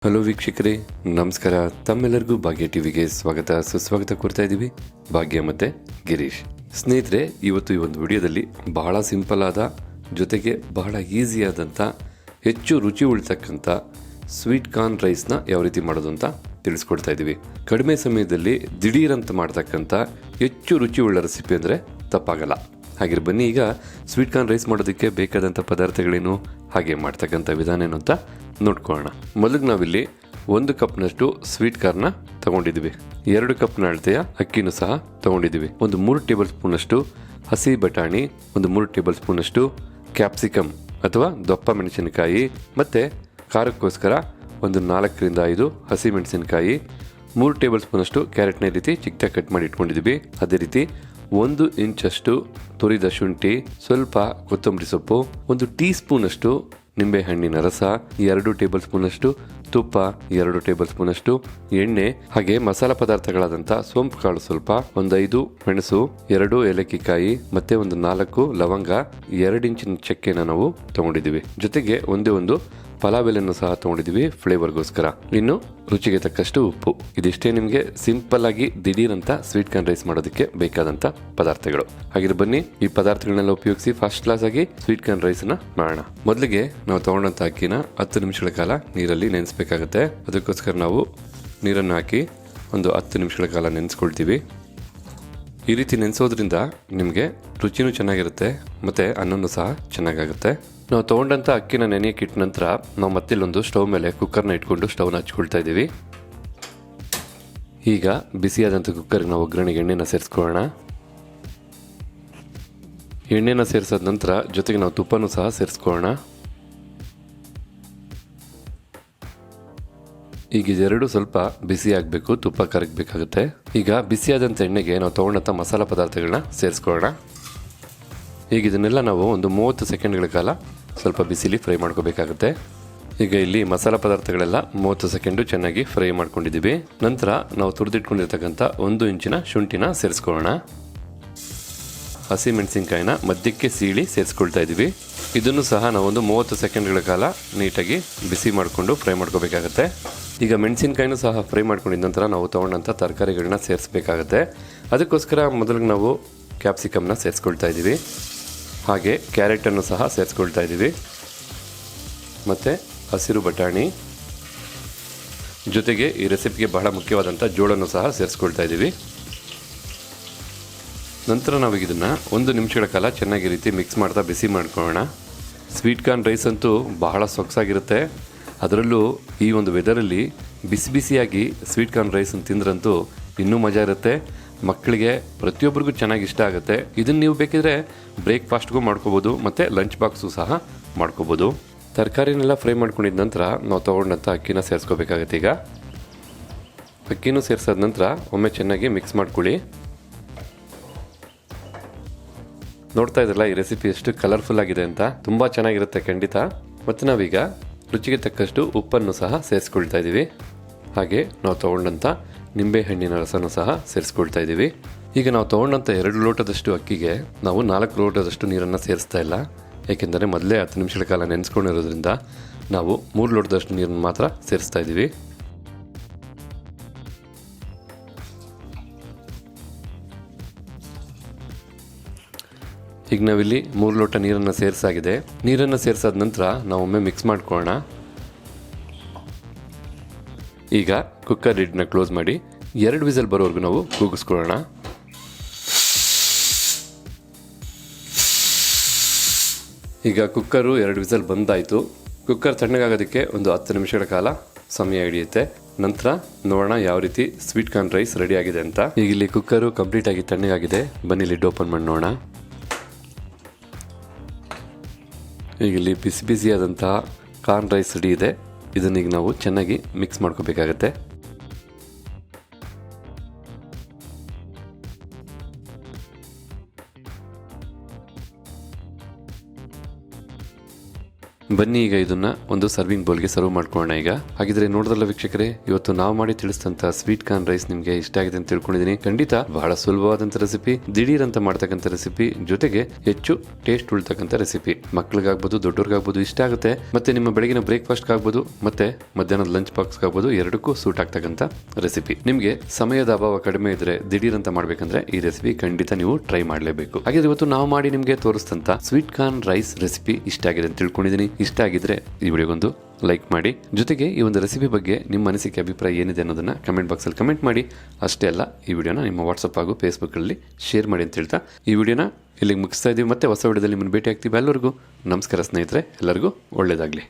Hello ವೀಕ್ಷಕರೇ, ನಮಸ್ಕಾರ. ತಮ್ಮೆಲ್ಲರಿಗೂ ಭಾಗ್ಯ ಟಿವಿಗೆ ಸ್ವಾಗತ ಸುಸ್ವಾಗತ ಕೊಡ್ತಾ ಇದ್ದೀವಿ. ಭಾಗ್ಯ ಮತ್ತು ಗಿರೀಶ್. ಸ್ನೇಹಿತರೆ, ಇವತ್ತು ಈ ಒಂದು ವಿಡಿಯೋದಲ್ಲಿ ಬಹಳ ಸಿಂಪಲ್ ಆದ ಜೊತೆಗೆ ಬಹಳ ಈಸಿ ಆದಂಥ ಹೆಚ್ಚು ರುಚಿ ಉಳಿತಕ್ಕಂಥ ಸ್ವೀಟ್ ಕಾರ್ನ್ ರೈಸ್ನ ಯಾವ ರೀತಿ ಮಾಡೋದು ಅಂತ ತಿಳಿಸ್ಕೊಡ್ತಾ ಇದ್ದೀವಿ. ಕಡಿಮೆ ಸಮಯದಲ್ಲಿ ದಿಢೀರಂತ ಮಾಡ್ತಕ್ಕಂಥ ಹೆಚ್ಚು ರುಚಿ ಉಳ್ಳ ರೆಸಿಪಿ ಅಂದರೆ ತಪ್ಪಾಗಲ್ಲ. ಹಾಗೆ ಬನ್ನಿ, ಈಗ ಸ್ವೀಟ್ ಕಾರ್ನ್ ರೈಸ್ ಮಾಡೋದಕ್ಕೆ ಬೇಕಾದಂಥ ಪದಾರ್ಥಗಳೇನು, ಹಾಗೆ ಮಾಡ್ತಕ್ಕಂಥ ವಿಧಾನ ಏನು ಅಂತ ನೋಡ್ಕೊಳ್ಳೋಣ. ಮೊದಲಿಗೆ ನಾವಿಲ್ಲಿ 1 ಕಪ್ನಷ್ಟು ಸ್ವೀಟ್ ಕಾರ್ನ ತಗೊಂಡಿದ್ದೀವಿ. 2 ಕಪ್ನ ಅಳತೆಯ ಅಕ್ಕಿನೂ ಸಹ ತಗೊಂಡಿದ್ದೀವಿ. ಒಂದು 3 ಟೇಬಲ್ ಸ್ಪೂನಷ್ಟು ಹಸಿ ಬಟಾಣಿ, ಒಂದು 3 ಟೇಬಲ್ ಸ್ಪೂನಷ್ಟು ಕ್ಯಾಪ್ಸಿಕಮ್ ಅಥವಾ ದಪ್ಪ ಮೆಣಸಿನಕಾಯಿ, ಮತ್ತು ಖಾರಕ್ಕೋಸ್ಕರ ಒಂದು 4 ರಿಂದ 5 ಹಸಿ ಮೆಣಸಿನಕಾಯಿ, 3 ಟೇಬಲ್ ಸ್ಪೂನಷ್ಟು ಕ್ಯಾರೆಟ್ನ ರೀತಿ ಚಿಕ್ಕದಾಗಿ ಕಟ್ ಮಾಡಿ ಇಟ್ಕೊಂಡಿದ್ದೀವಿ. ಅದೇ ರೀತಿ 1 ಇಂಚಷ್ಟು ತುರಿದ ಶುಂಠಿ, ಸ್ವಲ್ಪ ಕೊತ್ತಂಬರಿ ಸೊಪ್ಪು, 1 ಟೀ ಸ್ಪೂನಷ್ಟು ನಿಂಬೆ ಹಣ್ಣಿನ ರಸ, 2 ಟೇಬಲ್ ಸ್ಪೂನಷ್ಟು ತುಪ್ಪ, 2 ಟೇಬಲ್ ಸ್ಪೂನಷ್ಟು ಎಣ್ಣೆ, ಹಾಗೆ ಮಸಾಲ ಪದಾರ್ಥಗಳಾದಂಥ ಸೋಂಪು ಕಾಳು ಸ್ವಲ್ಪ, ಒಂದು 5 ಮೆಣಸು, 2 ಏಲಕ್ಕಿಕಾಯಿ, ಮತ್ತೆ ಒಂದು 4 ಲವಂಗ, 2 ಇಂಚಿನ ಚಕ್ಕೆನ ನಾವು ತಗೊಂಡಿದ್ದೀವಿ. ಜೊತೆಗೆ ಒಂದು ಪಲಾವ್ ಎಲೆಯನ್ನು ಸಹ ತಗೊಂಡಿದ್ದೀವಿ ಫ್ಲೇವರ್ಗೋಸ್ಕರ. ಇನ್ನು ರುಚಿಗೆ ತಕ್ಕಷ್ಟು ಉಪ್ಪು. ಇದಿಷ್ಟೇ ನಿಮಗೆ ಸಿಂಪಲ್ ಆಗಿ ದಿಢೀರಂತ ಸ್ವೀಟ್ ಕಾರ್ನ್ ರೈಸ್ ಮಾಡೋದಕ್ಕೆ ಬೇಕಾದಂಥ ಪದಾರ್ಥಗಳು. ಹಾಗೆ ಬನ್ನಿ, ಈ ಪದಾರ್ಥಗಳನ್ನೆಲ್ಲ ಉಪಯೋಗಿಸಿ ಫಸ್ಟ್ ಕ್ಲಾಸ್ ಆಗಿ ಸ್ವೀಟ್ ಕಾರ್ನ್ ರೈಸ್ನ ಮಾಡೋಣ. ಮೊದಲಿಗೆ ನಾವು ತಗೊಂಡಂಥ ಅಕ್ಕಿನ 10 ನಿಮಿಷಗಳ ಕಾಲ ನೀರಲ್ಲಿ ನೆನೆಸಬೇಕಾಗುತ್ತೆ. ಅದಕ್ಕೋಸ್ಕರ ನಾವು ನೀರನ್ನು ಹಾಕಿ ಒಂದು 10 ನಿಮಿಷಗಳ ಕಾಲ ನೆನೆಸ್ಕೊಳ್ತೀವಿ. ಈ ರೀತಿ ನೆನೆಸೋದ್ರಿಂದ ನಿಮಗೆ ರುಚಿನೂ ಚೆನ್ನಾಗಿರುತ್ತೆ ಮತ್ತು ಅನ್ನನೂ ಸಹ ಚೆನ್ನಾಗಾಗುತ್ತೆ. ನಾವು ತೊಗೊಂಡಂಥ ಅಕ್ಕಿನ ನೆನೆಯಕ್ಕೆ ಇಟ್ಟ ನಂತರ ನಾವು ಮತ್ತಿಲ್ಲೊಂದು ಸ್ಟವ್ ಮೇಲೆ ಕುಕ್ಕರ್ನ ಇಟ್ಕೊಂಡು ಸ್ಟವ್ನ ಹಚ್ಕೊಳ್ತಾ ಇದ್ದೀವಿ. ಈಗ ಬಿಸಿಯಾದಂಥ ಕುಕ್ಕರ್ಗೆ ನಾವು ಒಗ್ಗರಣೆಗೆ ಎಣ್ಣೆನ ಸೇರಿಸ್ಕೊಳ್ಳೋಣ. ಎಣ್ಣೆನ ಸೇರಿಸಿದ ನಂತರ ಜೊತೆಗೆ ನಾವು ತುಪ್ಪನೂ ಸಹ ಸೇರಿಸ್ಕೊಳ್ಳೋಣ. ಈಗ ಇದೆರಡು ಸ್ವಲ್ಪ ಬಿಸಿ ಆಗಬೇಕು, ತುಪ್ಪ ಕರಗಬೇಕಾಗುತ್ತೆ. ಈಗ ಬಿಸಿಯಾದಂಥ ಎಣ್ಣೆಗೆ ನಾವು ತೊಗೊಂಡಂಥ ಮಸಾಲ ಪದಾರ್ಥಗಳನ್ನ ಸೇರಿಸ್ಕೊಳ್ಳೋಣ. ಈಗ ಇದನ್ನೆಲ್ಲ ನಾವು ಒಂದು 30 ಸೆಕೆಂಡ್ಗಳ ಕಾಲ ಸ್ವಲ್ಪ ಬಿಸಿಲಿ ಫ್ರೈ ಮಾಡ್ಕೋಬೇಕಾಗುತ್ತೆ. ಈಗ ಇಲ್ಲಿ ಮಸಾಲ ಪದಾರ್ಥಗಳೆಲ್ಲ 30 ಸೆಕೆಂಡು ಚೆನ್ನಾಗಿ ಫ್ರೈ ಮಾಡ್ಕೊಂಡಿದ್ದೀವಿ. ನಂತರ ನಾವು ತುರಿದಿಟ್ಕೊಂಡಿರ್ತಕ್ಕಂಥ 1 ಇಂಚಿನ ಶುಂಠಿನ ಸೇರಿಸ್ಕೊಳ್ಳೋಣ. ಹಸಿ ಮೆಣಸಿನ್ಕಾಯಿನ ಮಧ್ಯಕ್ಕೆ ಸೀಳಿ ಸೇರಿಸ್ಕೊಳ್ತಾ ಇದ್ದೀವಿ. ಇದನ್ನು ಸಹ ನಾವು ಒಂದು 30 ಸೆಕೆಂಡ್ಗಳ ಕಾಲ ನೀಟಾಗಿ ಬಿಸಿ ಮಾಡಿಕೊಂಡು ಫ್ರೈ ಮಾಡ್ಕೋಬೇಕಾಗತ್ತೆ. ಈಗ ಮೆಣಸಿನ್ಕಾಯಿನೂ ಸಹ ಫ್ರೈ ಮಾಡ್ಕೊಂಡಿದ್ದ ನಂತರ ನಾವು ತೊಗೊಂಡಂಥ ತರಕಾರಿಗಳನ್ನ ಸೇರಿಸ್ಬೇಕಾಗತ್ತೆ. ಅದಕ್ಕೋಸ್ಕರ ಮೊದಲಿಗೆ ನಾವು ಕ್ಯಾಪ್ಸಿಕಮ್ನ ಸೇರಿಸ್ಕೊಳ್ತಾ ಇದ್ದೀವಿ. ಹಾಗೆ ಕ್ಯಾರೆಟನ್ನು ಸಹ ಸೇರಿಸ್ಕೊಳ್ತಾ ಇದ್ದೀವಿ, ಮತ್ತು ಹಸಿರು ಬಟಾಣಿ, ಜೊತೆಗೆ ಈ ರೆಸಿಪಿಗೆ ಬಹಳ ಮುಖ್ಯವಾದಂಥ ಜೋಳನ್ನು ಸಹ ಸೇರಿಸ್ಕೊಳ್ತಾ ಇದ್ದೀವಿ. ನಂತರ ನಾವೀಗ ಇದನ್ನು 1 ನಿಮಿಷಗಳ ಕಾಲ ಚೆನ್ನಾಗಿ ರೀತಿ ಮಿಕ್ಸ್ ಮಾಡ್ತಾ ಬಿಸಿ ಮಾಡ್ಕೊಳ್ಳೋಣ. ಸ್ವೀಟ್ ಕಾರ್ನ್ ರೈಸ್ ಅಂತೂ ಬಹಳ ಸೊಗಸಾಗಿರುತ್ತೆ. ಅದರಲ್ಲೂ ಈ ಒಂದು ವೆದರಲ್ಲಿ ಬಿಸಿ ಬಿಸಿಯಾಗಿ ಸ್ವೀಟ್ ಕಾರ್ನ್ ರೈಸ್ ತಿಂದ್ರಂತೂ ಇನ್ನೂ ಮಜಾ ಇರುತ್ತೆ. ಮಕ್ಕಳಿಗೆ ಪ್ರತಿಯೊಬ್ಬರಿಗೂ ಚೆನ್ನಾಗಿ ಇಷ್ಟ ಆಗುತ್ತೆ. ಇದನ್ನು ನೀವು ಬೇಕಿದ್ರೆ ಬ್ರೇಕ್ಫಾಸ್ಟ್ಗೂ ಮಾಡ್ಕೋಬೋದು ಮತ್ತು ಲಂಚ್ ಬಾಕ್ಸು ಸಹ ಮಾಡ್ಕೋಬೋದು. ತರಕಾರಿನೆಲ್ಲ ಫ್ರೈ ಮಾಡ್ಕೊಂಡಿದ್ದ ನಂತರ ನಾವು ತೊಗೊಂಡಂಥ ಅಕ್ಕಿನ ಸೇರಿಸ್ಕೋಬೇಕಾಗತ್ತೆ. ಈಗ ಅಕ್ಕಿನೂ ಸೇರಿಸಾದ ನಂತರ ಒಮ್ಮೆ ಚೆನ್ನಾಗಿ ಮಿಕ್ಸ್ ಮಾಡ್ಕೊಳ್ಳಿ. ನೋಡ್ತಾ ಇದ್ರಲ್ಲ ಈ ರೆಸಿಪಿ ಎಷ್ಟು ಕಲರ್ಫುಲ್ ಆಗಿದೆ ಅಂತ, ತುಂಬ ಚೆನ್ನಾಗಿರುತ್ತೆ ಖಂಡಿತ. ಮತ್ತು ನಾವೀಗ ರುಚಿಗೆ ತಕ್ಕಷ್ಟು ಉಪ್ಪನ್ನು ಸಹ ಸೇರಿಸ್ಕೊಳ್ತಾ ಇದ್ದೀವಿ. ಹಾಗೆ ನಾವು ತೊಗೊಂಡಂಥ ನಿಂಬೆ ಹಣ್ಣಿನ ರಸನೂ ಸಹ ಸೇರಿಸ್ಕೊಳ್ತಾ ಇದ್ದೀವಿ. ಈಗ ನಾವು ತೊಗೊಂಡಂಥ 2 ಲೋಟದಷ್ಟು ಅಕ್ಕಿಗೆ ನಾವು 4 ಲೋಟದಷ್ಟು ನೀರನ್ನು ಸೇರಿಸ್ತಾ ಇಲ್ಲ. ಏಕೆಂದರೆ ಮೊದಲೇ 10 ನಿಮಿಷಗಳ ಕಾಲ ನೆನೆಸ್ಕೊಂಡಿರೋದ್ರಿಂದ ನಾವು 3 ಲೋಟದಷ್ಟು ನೀರನ್ನು ಮಾತ್ರ ಸೇರಿಸ್ತಾ ಇದ್ದೀವಿ. ಈಗ ನಾವಿಲ್ಲಿ 3 ಲೋಟ ನೀರನ್ನು ಸೇರಿಸಾಗಿದೆ. ನೀರನ್ನು ಸೇರಿಸಾದ ನಂತರ ನಾವು ಒಮ್ಮೆ ಮಿಕ್ಸ್ ಮಾಡ್ಕೊಳ್ಳೋಣ. ಈಗ ಕುಕ್ಕರ್ ಲಿಡ್ನ ಕ್ಲೋಸ್ ಮಾಡಿ 2 ವಿಸಲ್ ಬರೋವರೆಗೂ ನಾವು ಕೂಗಿಸ್ಕೊಳ್ಳೋಣ. ಈಗ ಕುಕ್ಕರು 2 ವಿಸಲ್ ಬಂದಾಯಿತು. ಕುಕ್ಕರ್ ತಣ್ಣಗಾಗೋದಕ್ಕೆ ಒಂದು 10 ನಿಮಿಷಗಳ ಕಾಲ ಸಮಯ ಹಿಡಿಯುತ್ತೆ. ನಂತರ ನೋಡೋಣ ಯಾವ ರೀತಿ ಸ್ವೀಟ್ ಕಾರ್ನ್ ರೈಸ್ ರೆಡಿ ಆಗಿದೆ ಅಂತ. ಈಗ ಇಲ್ಲಿ ಕುಕ್ಕರು ಕಂಪ್ಲೀಟಾಗಿ ತಣ್ಣಗಾಗಿದೆ. ಬನ್ನಿ ಲಿಡ್ ಓಪನ್ ಮಾಡಿ ನೋಡೋಣ. ಈಗ ಇಲ್ಲಿ ಬಿಸಿ ಬಿಸಿಯಾದಂತಹ ಕಾರ್ನ್ ರೈಸ್ ರೆಡಿ ಇದೆ. ಇದನ್ನೀಗ ನಾವು ಚೆನ್ನಾಗಿ ಮಿಕ್ಸ್ ಮಾಡ್ಕೋಬೇಕಾಗತ್ತೆ. ಬನ್ನಿ ಈಗ ಇದನ್ನ ಒಂದು ಸರ್ವಿಂಗ್ ಬೌಲ್ಗೆ ಸರ್ವ್ ಮಾಡ್ಕೊಳ್ಳೋಣ ಈಗ. ಹಾಗಿದ್ರೆ ನೋಡಿದ್ರಲ್ಲ ವೀಕ್ಷಕರೇ, ಇವತ್ತು ನಾವು ಮಾಡಿ ತಿಳಿಸಿದಂತ ಸ್ವೀಟ್ ಕಾರ್ನ್ ರೈಸ್ ನಿಮ್ಗೆ ಇಷ್ಟ ಆಗಿದೆ ಅಂತ ತಿಳ್ಕೊಂಡಿದ್ದೀನಿ. ಖಂಡಿತ ಬಹಳ ಸುಲಭವಾದಂತ ರೆಸಿಪಿ, ದಿಢೀರ್ ಅಂತ ಮಾಡ್ತಕ್ಕಂಥ ರೆಸಿಪಿ, ಜೊತೆಗೆ ಹೆಚ್ಚು ಟೇಸ್ಟ್ ಉಳ್ತಕ್ಕಂಥ ರೆಸಿಪಿ. ಮಕ್ಳಿಗಾಗ್ಬೋದು, ದೊಡ್ಡವ್ರಿಗಾಗ್ಬೋದು ಇಷ್ಟ ಆಗುತ್ತೆ. ಮತ್ತೆ ನಿಮ್ಮ ಬೆಳಗಿನ ಬ್ರೇಕ್ಫಾಸ್ಟ್ ಆಗ್ಬೋದು, ಮತ್ತೆ ಮಧ್ಯಾಹ್ನದ ಲಂಚ್ ಬಾಕ್ಸ್ ಆಗ್ಬೋದು, ಎರಡಕ್ಕೂ ಸೂಟ್ ಆಗ್ತಕ್ಕಂಥ ರೆಸಿಪಿ. ನಿಮ್ಗೆ ಸಮಯದ ಅಭಾವ ಕಡಿಮೆ ಇದ್ರೆ ದಿಢೀರ್ ಅಂತ ಮಾಡ್ಬೇಕಂದ್ರೆ ಈ ರೆಸಿಪಿ ಖಂಡಿತ ನೀವು ಟ್ರೈ ಮಾಡಲೇಬೇಕು. ಹಾಗೆ ಇವತ್ತು ನಾವು ಮಾಡಿ ನಿಮ್ಗೆ ತೋರಿಸಿದಂತ ಸ್ವೀಟ್ ಕಾರ್ನ್ ರೈಸ್ ರೆಸಿಪಿ ಇಷ್ಟ ಆಗಿದೆ ಅಂತ ತಿಳ್ಕೊಂಡಿದ್ದೀನಿ. ಇಷ್ಟ ಆಗಿದ್ರೆ ಈ ವಿಡಿಯೋಗೊಂದು ಲೈಕ್ ಮಾಡಿ, ಜೊತೆಗೆ ಈ ಒಂದು ರೆಸಿಪಿ ಬಗ್ಗೆ ನಿಮ್ಮ ಅನಿಸಿಕೆ ಅಭಿಪ್ರಾಯ ಏನಿದೆ ಅನ್ನೋದನ್ನ ಕಮೆಂಟ್ ಬಾಕ್ಸಲ್ಲಿ ಕಮೆಂಟ್ ಮಾಡಿ. ಅಷ್ಟೇ ಅಲ್ಲ, ಈ ವಿಡಿಯೋನ ನಿಮ್ಮ ವಾಟ್ಸಪ್ ಹಾಗೂ ಫೇಸ್ಬುಕ್ ಅಲ್ಲಿ ಶೇರ್ ಮಾಡಿ ಅಂತ ಹೇಳ್ತಾ ಈ ವಿಡಿಯೋನ ಇಲ್ಲಿಗೆ ಮುಗಿಸ್ತಾ ಇದೀವಿ. ಮತ್ತೆ ಹೊಸ ವಿಡಿಯೋದಲ್ಲಿ ನಿಮ್ಮನ್ನು ಭೇಟಿ ಆಗ್ತೀವಿ. ಎಲ್ಲರಿಗೂ ನಮಸ್ಕಾರ ಸ್ನೇಹಿತರೆ, ಎಲ್ಲರಿಗೂ ಒಳ್ಳೇದಾಗ್ಲಿ.